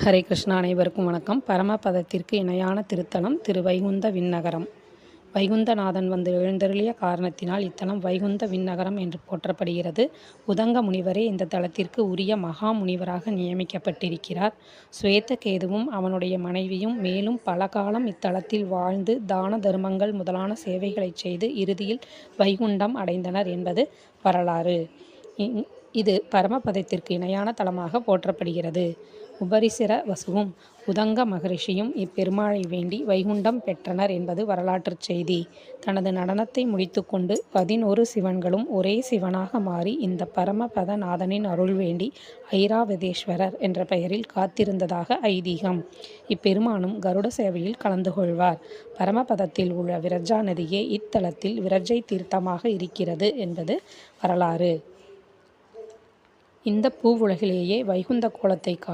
ஹரே கிருஷ்ணா. அனைவருக்கும் வணக்கம். பரமபதத்திற்கு இணையான திருத்தலம் திரு வைகுந்த விண்ணகரம். வைகுந்தநாதன் வந்து எழுந்தருளிய காரணத்தினால் இத்தலம் வைகுந்த விண்ணகரம் என்று போற்றப்படுகிறது. உதங்க முனிவரே இந்த தலத்திற்கு உரிய மகா முனிவராக நியமிக்கப்பட்டிருக்கிறார். சுவேதகேதுவும் அவனுடைய மனைவியும் மேலும் பல காலம் இத்தலத்தில் வாழ்ந்து தான தர்மங்கள் முதலான சேவைகளை செய்து இறுதியில் வைகுண்டம் அடைந்தனர் என்பது வரலாறு. இது பரமபதத்திற்கு இணையான தலமாக போற்றப்படுகிறது. உபரிசிர வசுவும் உதங்க மகரிஷியும் இப்பெருமாளை வேண்டி வைகுண்டம் பெற்றனர் என்பது வரலாற்றுச் செய்தி. தனது நடனத்தை முடித்துக்கொண்டு 11 சிவன்களும் ஒரே சிவனாக மாறி இந்த பரமபதநாதனின் அருள் வேண்டி ஐராவதேஸ்வரர் என்ற பெயரில் காத்திருந்ததாக ஐதீகம். இப்பெருமானும் கருட சேவையில் கலந்து கொள்வார். பரமபதத்தில் உள்ள விரஜா நதியே இத்தலத்தில் விரஜை தீர்த்தமாக இருக்கிறது என்பது வரலாறு. இந்த பூவுலகிலேயே வைகுந்த கோலத்தை